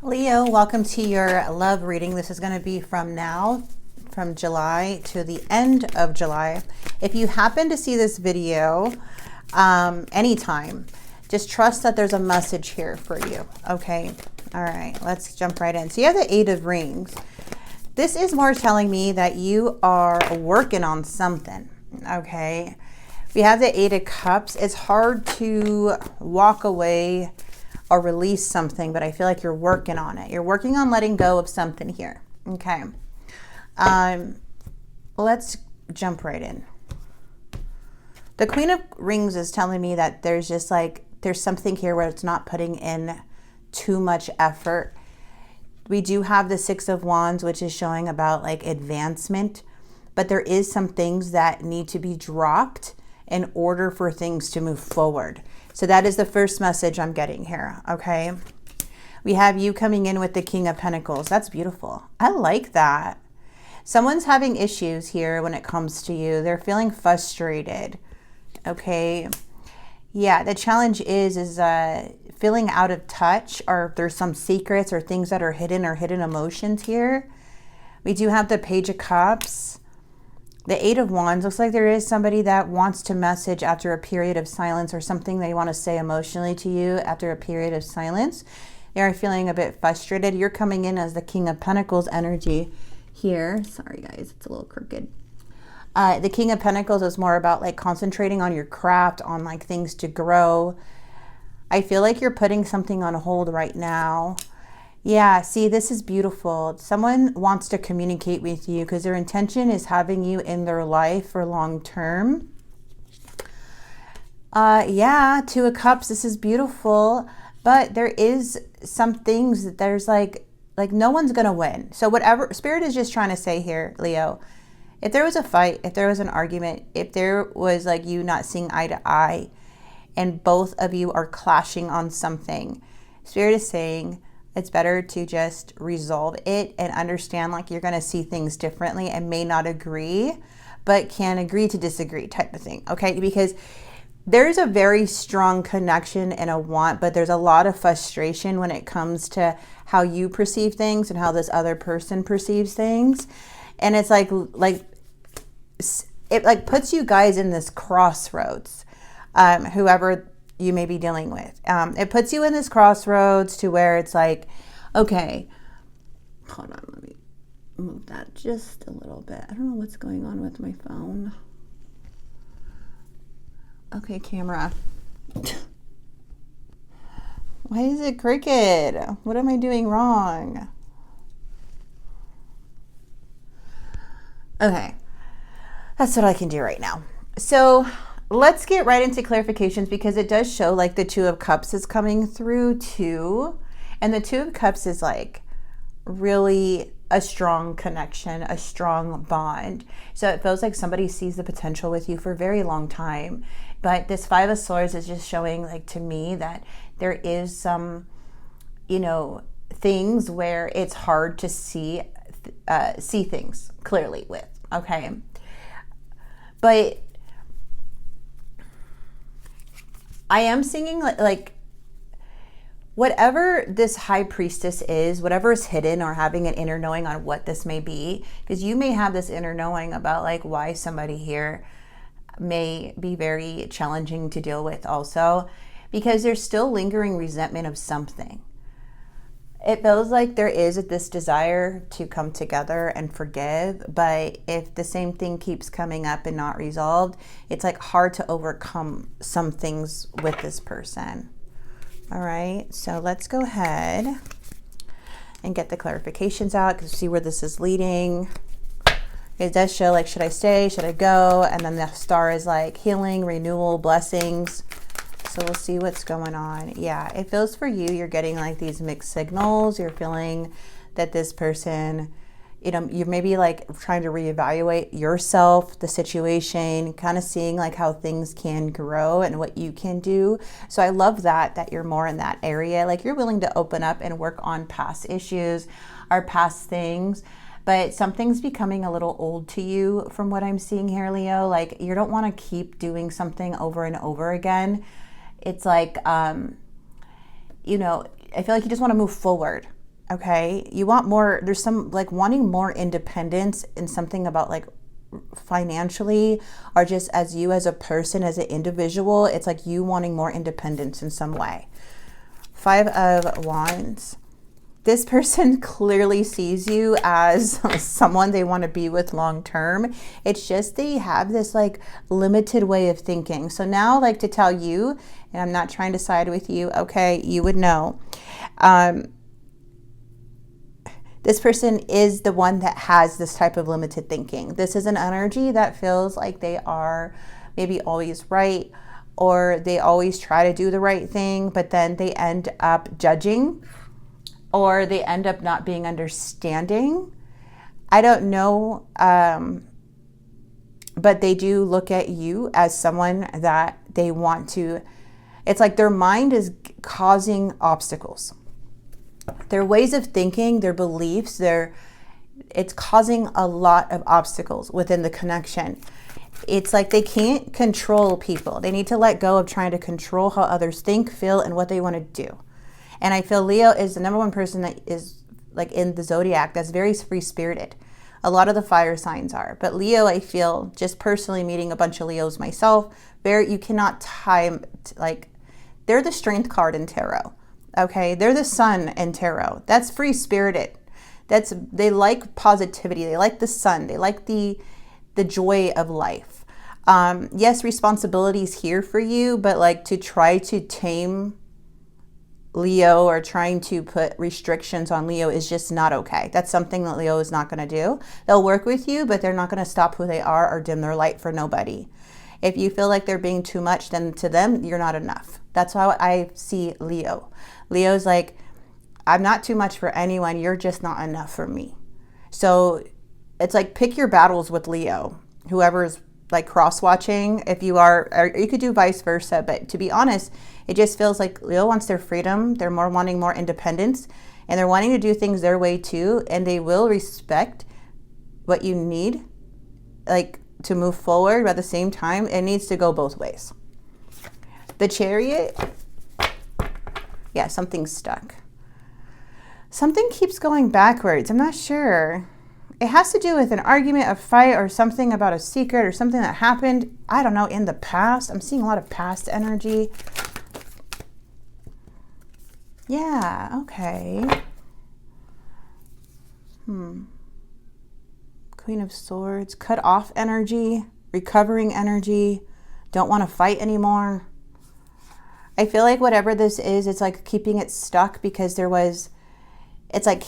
Leo, welcome to your love reading. This is going to be from July to the end of July. If you happen to see this video anytime, just trust that there's a message here for you. Okay. All right. Let's jump right in. So you have the Eight of Rings. This is more telling me that you are working on something. Okay. We have the Eight of Cups. It's hard to walk away or release something, but I feel like you're working on it. You're working on letting go of something here. Okay. Let's jump right in. The Queen of Rings is telling me that there's just like, there's something here where it's not putting in too much effort. We do have the Six of Wands, which is showing about like advancement, but there is some things that need to be dropped in order for things to move forward. So that is the first message I'm getting here, okay? We have you coming in with the King of Pentacles. That's beautiful. I like that. Someone's having issues here when it comes to you. They're feeling frustrated, okay? Yeah, the challenge is feeling out of touch, or if there's some secrets or things that are hidden or hidden emotions here. We do have the Page of Cups. The Eight of Wands, looks like there is somebody that wants to message after a period of silence, or something they want to say emotionally to you after a period of silence. They are feeling a bit frustrated. You're coming in as the King of Pentacles energy here. Sorry guys, it's a little crooked. The King of Pentacles is more about like concentrating on your craft, on like things to grow. I feel like you're putting something on hold right now. Yeah, see, this is beautiful. Someone wants to communicate with you because their intention is having you in their life for long term. Yeah, Two of Cups, this is beautiful. But there is some things that there's like no one's going to win. So whatever Spirit is just trying to say here, Leo, if there was a fight, if there was an argument, if there was like you not seeing eye to eye and both of you are clashing on something, Spirit is saying, it's better to just resolve it and understand like you're going to see things differently and may not agree, but can agree to disagree type of thing. Okay. Because there's a very strong connection and a want, but there's a lot of frustration when it comes to how you perceive things and how this other person perceives things. And it's like it like puts you guys in this crossroads, whoever you may be dealing with. It puts you in this crossroads to where it's like, okay, hold on, let me move that just a little bit. I don't know what's going on with my phone. Okay, camera. Why is it crooked? What am I doing wrong? Okay, that's what I can do right now. So let's get right into clarifications, because it does show like the Two of Cups is coming through too. And the Two of Cups is like really a strong connection, a strong bond. So it feels like somebody sees the potential with you for a very long time. But this Five of Swords is just showing like to me that there is some, you know, things where it's hard to see things clearly with, okay? But I am seeing like whatever this High Priestess is, whatever is hidden or having an inner knowing on what this may be, because you may have this inner knowing about like why somebody here may be very challenging to deal with also, because there's still lingering resentment of something. It feels like there is this desire to come together and forgive, but if the same thing keeps coming up and not resolved, it's like hard to overcome some things with this person. All right, so let's go ahead and get the clarifications out, because see where this is leading. It does show like, should I stay? Should I go? And then the star is like healing, renewal, blessings. So we'll see what's going on. Yeah, it feels for you, you're getting like these mixed signals. You're feeling that this person, you know, you're maybe like trying to reevaluate yourself, the situation, kind of seeing like how things can grow and what you can do. So I love that you're more in that area. Like you're willing to open up and work on past issues or past things. But something's becoming a little old to you from what I'm seeing here, Leo. Like you don't want to keep doing something over and over again. It's like, you know, I feel like you just want to move forward. Okay, you want more, there's some like wanting more independence in something about like financially, or just as you as a person, as an individual. It's like you wanting more independence in some way. 5 of Wands. This person clearly sees you as someone they want to be with long term. It's just they have this like limited way of thinking. So now, like, to tell you, and I'm not trying to side with you, okay, you would know. This person is the one that has this type of limited thinking. This is an energy that feels like they are maybe always right, or they always try to do the right thing, but then they end up judging, or they end up not being understanding. I don't know, but they do look at you as someone that they want to, it's like their mind is causing obstacles. Their ways of thinking, their beliefs, it's causing a lot of obstacles within the connection. It's like they can't control people. They need to let go of trying to control how others think, feel, and what they want to do. And I feel Leo is the number one person that is like in the zodiac that's very free-spirited. A lot of the fire signs are. But Leo, I feel, just personally meeting a bunch of Leos myself, you cannot time, like, they're the strength card in tarot. Okay, they're the sun in tarot. That's free-spirited. They like positivity. They like the sun. They like the joy of life. Yes, responsibility is here for you, but like to try to tame Leo or trying to put restrictions on Leo is just not okay. That's something that Leo is not going to do. They'll work with you, but they're not going to stop who they are or dim their light for nobody. If you feel like they're being too much, then to them, you're not enough. That's how I see Leo. Leo's like, I'm not too much for anyone. You're just not enough for me. So it's like, pick your battles with Leo. Whoever's like cross-watching, if you are, or you could do vice versa. But to be honest, it just feels like Leo wants their freedom. They're wanting more independence, and they're wanting to do things their way too. And they will respect what you need, like, to move forward. But at the same time, it needs to go both ways. The Chariot. Yeah, something's stuck. Something keeps going backwards. I'm not sure. It has to do with an argument, a fight, or something about a secret or something that happened, I don't know, in the past. I'm seeing a lot of past energy. Yeah, okay. Queen of Swords, cut off energy, recovering energy, don't want to fight anymore. I feel like whatever this is, it's like keeping it stuck because it's like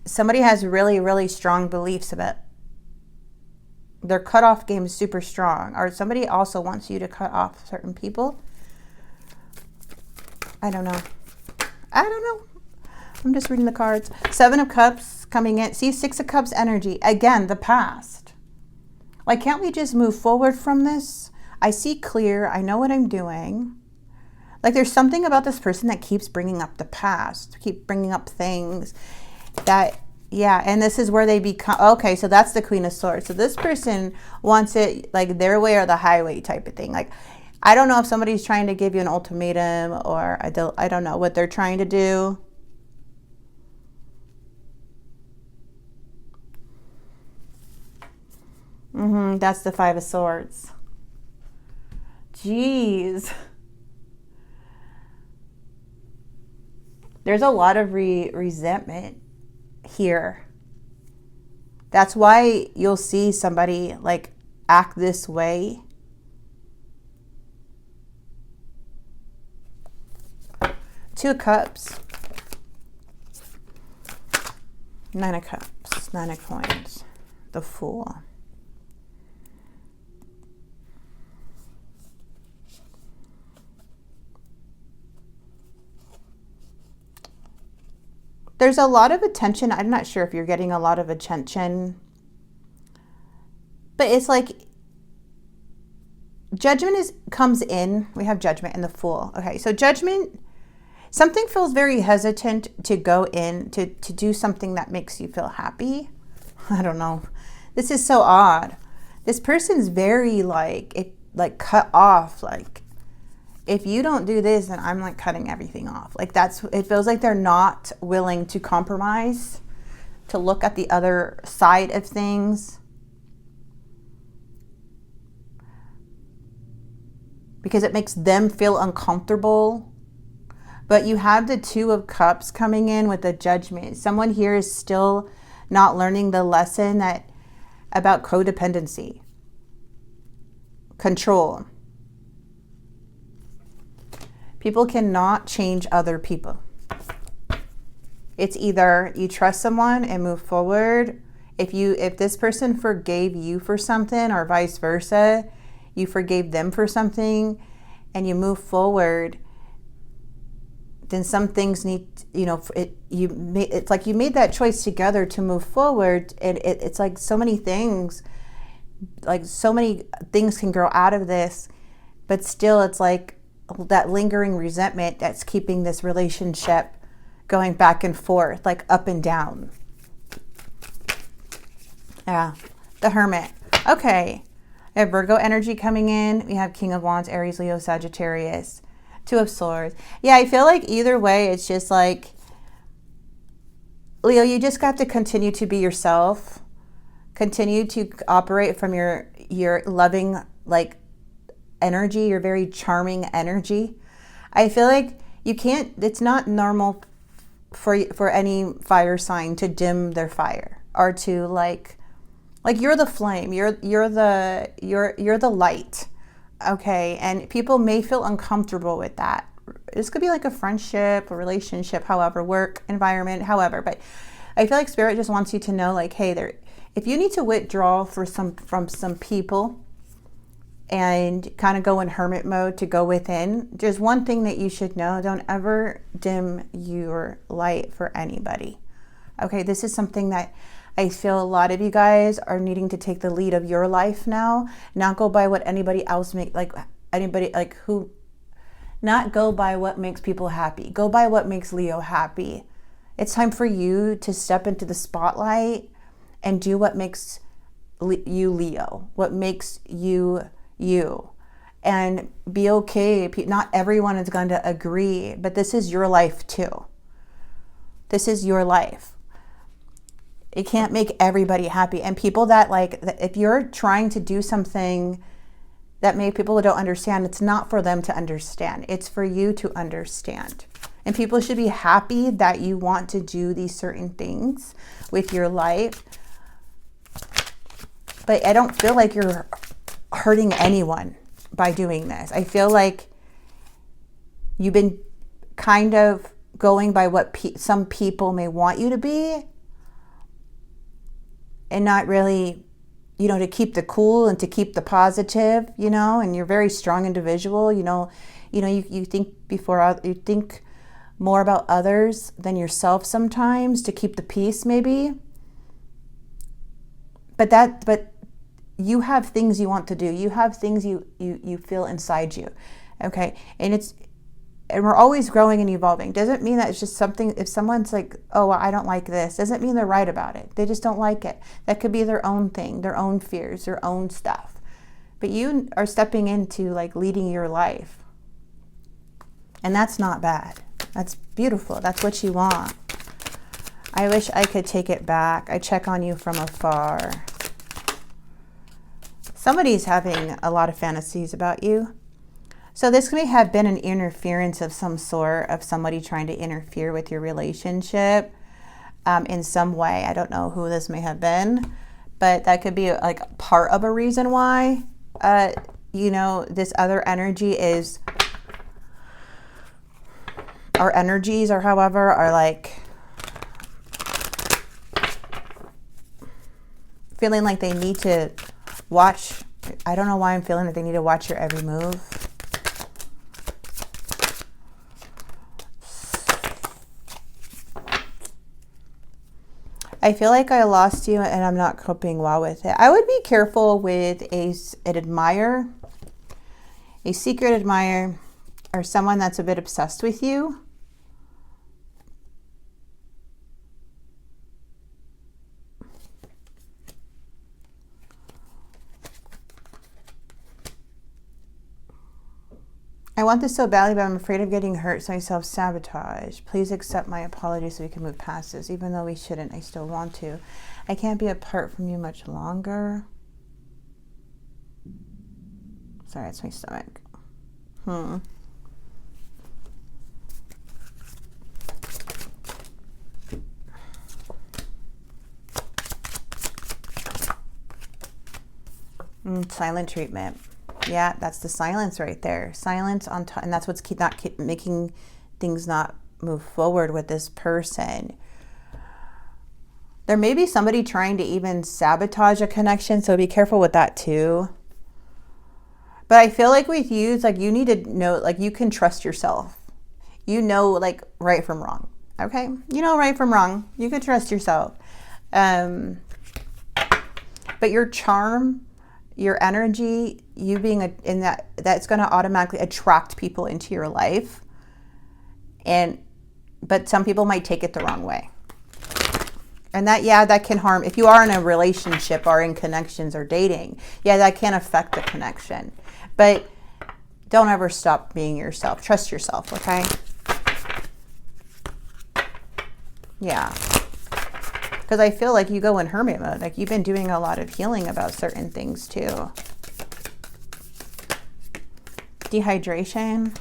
somebody has really, really strong beliefs about their cutoff game is super strong, or somebody also wants you to cut off certain people. I don't know. I'm just reading the cards. 7 of Cups coming in. See, 6 of Cups energy. Again, the past. Like, can't we just move forward from this? I see clear. I know what I'm doing. Like, there's something about this person that keeps bringing up the past, keep bringing up things that, yeah, and this is where they become, okay, so that's the Queen of Swords. So this person wants it like their way or the highway type of thing. Like, I don't know if somebody's trying to give you an ultimatum, or I don't know what they're trying to do. That's the 5 of Swords. Jeez. There's a lot of resentment here. That's why you'll see somebody like act this way. Two of Cups. 9 of Cups. 9 of Coins. The Fool. There's a lot of attention. I'm not sure if you're getting a lot of attention, but it's like judgment comes in. We have Judgment and the Fool. Okay, so Judgment, something feels very hesitant to go in to do something that makes you feel happy. I don't know. This is so odd. This person's very like cut off. Like, if you don't do this, then I'm like cutting everything off. Like it feels like they're not willing to compromise, to look at the other side of things. Because it makes them feel uncomfortable. But you have the Two of Cups coming in with the Judgment. Someone here is still not learning the lesson about codependency, control. People cannot change other people. It's either you trust someone and move forward. If this person forgave you for something, or vice versa, you forgave them for something and you move forward, then some things need, it's like you made that choice together to move forward. And it's like so many things can grow out of this, but still it's like that lingering resentment that's keeping this relationship going back and forth, like up and down. Yeah, the Hermit. Okay. We have Virgo energy coming in. We have King of Wands, Aries, Leo, Sagittarius. Two of Swords. Yeah, I feel like either way, it's just like, Leo, you just got to continue to be yourself. Continue to operate from your loving, like, energy, your very charming energy. I feel like it's not normal for any fire sign to dim their fire, or to like you're the flame, you're the light. Okay, and people may feel uncomfortable with that. This could be like a friendship, a relationship, however, work environment, however. But I feel like Spirit just wants you to know, like, hey, if you need to withdraw from some people and kind of go in hermit mode to go within, there's one thing that you should know: don't ever dim your light for anybody. Okay, this is something that I feel a lot of you guys are needing to take the lead of your life now. Not go by what anybody else not go by what makes people happy. Go by what makes Leo happy. It's time for you to step into the spotlight and do what makes you Leo, what makes you you. And be okay. Not everyone is going to agree, but this is your life too. This is your life. It can't make everybody happy. And people if you're trying to do something that maybe people don't understand, it's not for them to understand. It's for you to understand. And people should be happy that you want to do these certain things with your life. But I don't feel like you're hurting anyone by doing this. I feel like you've been kind of going by what some people may want you to be, and not really, to keep the cool and to keep the positive, and you're a very strong individual, you think more about others than yourself sometimes, to keep the peace maybe. But you have things you want to do. You have things you feel inside you. Okay. And we're always growing and evolving. Doesn't mean that it's just something, if someone's like, oh, I don't like this, doesn't mean they're right about it. They just don't like it. That could be their own thing, their own fears, their own stuff. But you are stepping into leading your life. And that's not bad. That's beautiful. That's what you want. I wish I could take it back. I check on you from afar. Somebody's having a lot of fantasies about you. So this may have been an interference of some sort, of somebody trying to interfere with your relationship in some way. I don't know who this may have been, but that could be part of a reason why, this other energy is, our energies or however are feeling like they need to watch. I don't know why I'm feeling that they need to watch your every move. I feel like I lost you and I'm not coping well with it. I would be careful with an admirer, a secret admirer, or someone that's a bit obsessed with you. I want this so badly, but I'm afraid of getting hurt, so I self-sabotage. Please accept my apology so we can move past this. Even though we shouldn't, I still want to. I can't be apart from you much longer. Sorry, it's my stomach. Silent treatment. Yeah, that's the silence right there. Silence on top, and that's what's keep making things not move forward with this person. There may be somebody trying to even sabotage a connection, so be careful with that too. But I feel like with you, it's like you need to know, like you can trust yourself. You know, like right from wrong. Okay, you know right from wrong. You can trust yourself. But your charm, your energy, you being in that's going to automatically attract people into your life. But some people might take it the wrong way. And that can harm. If you are in a relationship or in connections or dating, that can affect the connection. But don't ever stop being yourself. Trust yourself, okay? Yeah. Because I feel like you go in hermit mode. Like you've been doing a lot of healing about certain things too. Dehydration.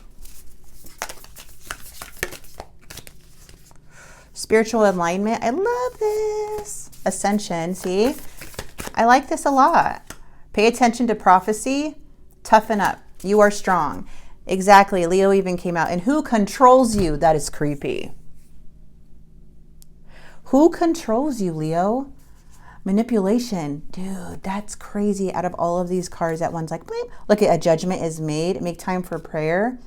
Spiritual alignment. I love this. Ascension. See? I like this a lot. Pay attention to prophecy. Toughen up. You are strong. Exactly. Leo even came out. And who controls you? That is creepy. Who controls you, Leo? Manipulation. Dude, that's crazy. Out of all of these cards, that one's like, bleep. Look at a judgment is made. Make time for prayer.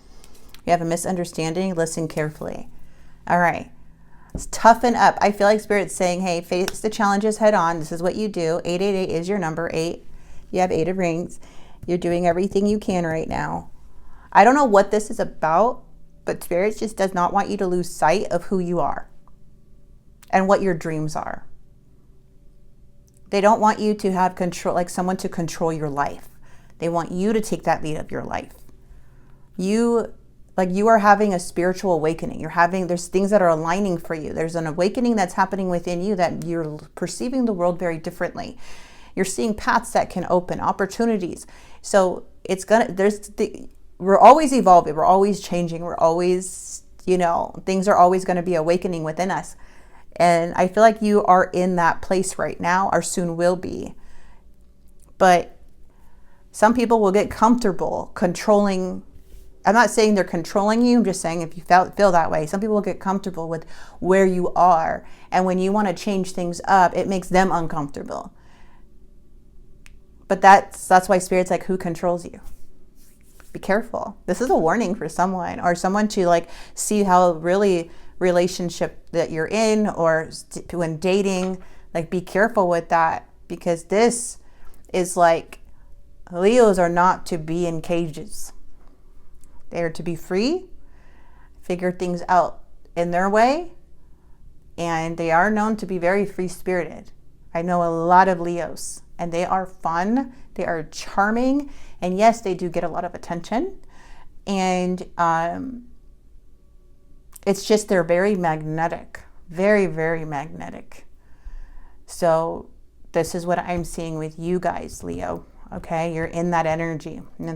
You have a misunderstanding. Listen carefully. All right. Let's toughen up. I feel like Spirit's saying, hey, face the challenges head on. This is what you do. 888 is your number. 8. You have 8 of rings. You're doing everything you can right now. I don't know what this is about, but Spirit just does not want you to lose sight of who you are and what your dreams are. They don't want you to have control, like someone to control your life. They want you to take that lead of your life. You are having a spiritual awakening. There's things that are aligning for you. There's an awakening that's happening within you that you're perceiving the world very differently. You're seeing paths that can open, opportunities. So we're always evolving. We're always changing. We're always, things are always going to be awakening within us. And I feel like you are in that place right now, or soon will be. But some people will get comfortable controlling. I'm not saying they're controlling you. I'm just saying if you feel that way, some people will get comfortable with where you are. And when you want to change things up, it makes them uncomfortable. But that's why Spirit's like, who controls you? Be careful. This is a warning for someone, or someone to like see how really relationship that you're in, or when dating, like be careful with that, because this is like, Leos are not to be in cages. They are to be free, figure things out in their way, and they are known to be very free-spirited. I know a lot of Leos, and they are fun, they are charming, and yes, they do get a lot of attention, and it's just they're very magnetic, very, very magnetic. So this is what I'm seeing with you guys, Leo. Okay, you're in that energy, and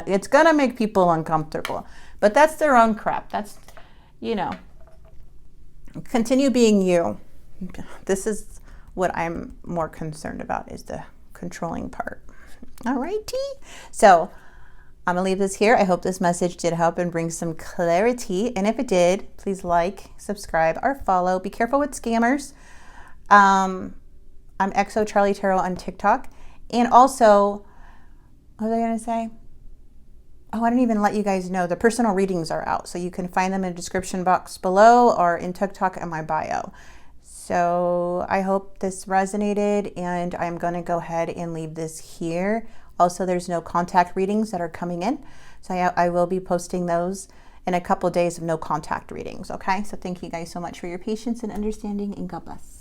it's gonna make people uncomfortable, but that's their own crap. That's, continue being you. This is what I'm more concerned about, is the controlling part. All righty, so I'm gonna leave this here. I hope this message did help and bring some clarity, and if it did, please like, subscribe, or follow. Be careful with scammers. I'm XO Charlie Tarot on TikTok. And also, what was I going to say? Oh, I didn't even let you guys know. The personal readings are out. So you can find them in the description box below or in TikTok and my bio. So I hope this resonated, and I'm going to go ahead and leave this here. Also, there's no contact readings that are coming in. So I will be posting those in a couple of days of no contact readings. Okay. So thank you guys so much for your patience and understanding, and God bless.